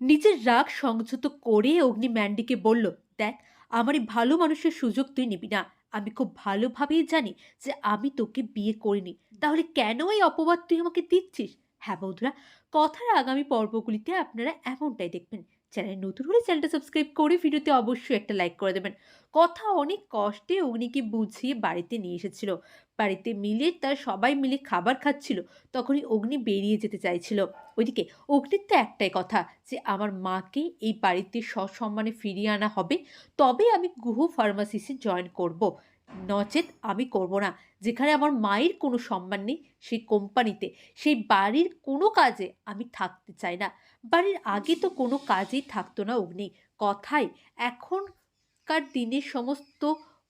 নিজের রাগ সংযত করে অগ্নি ম্যান্ডিকে বলল, দেখ, আমার এই ভালো মানুষের সুযোগ তুই নিবি না। আমি খুব ভালোভাবেই জানি যে আমি তোকে বিয়ে করিনি। তাহলে কেন এই অপবাদ তুই আমাকে দিচ্ছিস? হ্যাঁ বন্ধুরা, কথার আগামী পর্বগুলিতে আপনারা এমনটাই দেখবেন। চ্যানেল নতুন হলে চ্যানেলটা সাবস্ক্রাইব করে ভিডিওতে অবশ্যই একটা লাইক করে দেবেন। কথা অনেক কষ্টে অগ্নিকে বুঝিয়ে বাড়িতে নিয়ে এসেছিল। বাড়িতে মিলে তার সবাই মিলে খাবার খাচ্ছিল। তখনই অগ্নি বেরিয়ে যেতে চাইছিল। ওইদিকে অগ্নির তো একটাই কথা যে আমার মাকে এই বাড়িতে সসম্মানে ফিরিয়ে আনা হবে, তবে আমি গুহ ফার্মাসিসে জয়েন করব। নচেত আমি করব না। যেখানে আমার মায়ের কোনো সম্মান নেই, সেই কোম্পানিতে, সেই বাড়ির কোনো কাজে আমি থাকতে চাই না। বাড়ির আগে তো কোনো কাজেই থাকতো না অগ্নি। কথায় এখনকার দিনের সমস্ত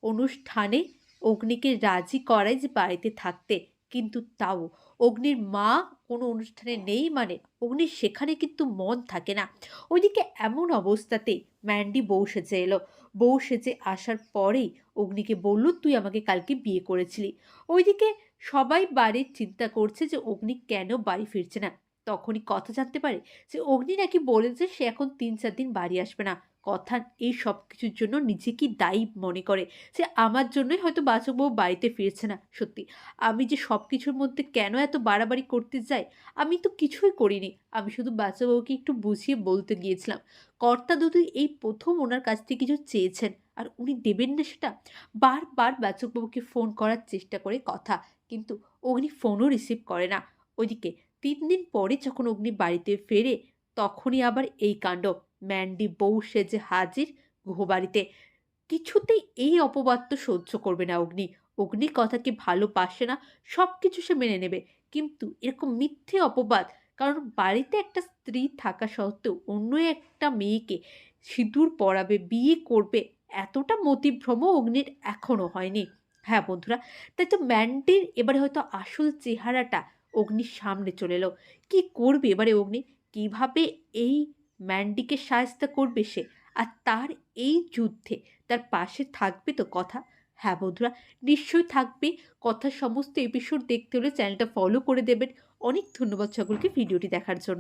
অনুষ্ঠানে অগ্নিকে রাজি করায় যে বাড়িতে থাকতে, কিন্তু তাও অগ্নির মা কোনো অনুষ্ঠানে নেই মানে অগ্নির সেখানে কিন্তু মন থাকে না। ওইদিকে এমন অবস্থাতে ম্যান্ডি বউ সেজে এলো। বউ সেজে আসার পরেই অগ্নিকে বলল, তুই আমাকে কালকে বিয়ে করেছিলি। ওইদিকে সবাই বাড়ির চিন্তা করছে যে অগ্নি কেন বাড়ি ফিরছে না। তখনই কথা জানতে পারে যে অগ্নি নাকি বলেছে সে এখন ৩-৪ দিন বাড়ি আসবে না। কথা এই সব কিছুর জন্য নিজেকে দায়ী মনে করে যে আমার জন্যই হয়তো বাচকবাবু বাড়িতে ফিরছে না। সত্যি, আমি যে সব কিছুর মধ্যে কেন এত বাড়াবাড়ি করতে যাই? আমি তো কিছুই করিনি। আমি শুধু বাচ্চাবাবুকে একটু বুঝিয়ে বলতে গিয়েছিলাম। কর্তা দুদি এই প্রথম ওনার কাছ থেকে কিছু চেয়েছেন, আর উনি দেবেন না সেটা? বারবার বাচ্চাবাবুকে ফোন করার চেষ্টা করে কথা, কিন্তু অগ্নি ফোনও রিসিভ করে না। ওইদিকে ৩ দিন পরে যখন অগ্নি বাড়িতে ফেরে, তখনই আবার এই কাণ্ড। ম্যান্ডি বউ সেজে হাজির গুহবাড়িতে। কিছুতেই এই অপবাদ তো সহ্য করবে না অগ্নি। অগ্নির কথাকে ভালোবাসে না, সবকিছু সে মেনে নেবে। কিন্তু এরকম মিথ্যে অপবাদ, কারণ বাড়িতে একটা স্ত্রী থাকা সত্ত্বেও অন্য একটা মেয়েকে সিঁদুর পরাবে, বিয়ে করবে, এতটা মতিভ্রমও অগ্নির এখনো হয়নি। হ্যাঁ বন্ধুরা, তাই তো ম্যান্ডির এবারে হয়তো আসল চেহারাটা অগ্নির সামনে চলে এলো। কি করবে এবারে অগ্নি? কিভাবে এই ম্যান্ডিকে শায়েস্তা করবে সে? আর তার এই যুদ্ধে তার পাশে থাকবে তো কথা? হ্যাঁ বন্ধুরা, নিশ্চয়ই থাকবে। কথার সমস্ত এপিসোড দেখতে হলে চ্যানেলটা ফলো করে দেবেন। অনেক ধন্যবাদ সকলকে ভিডিওটি দেখার জন্য।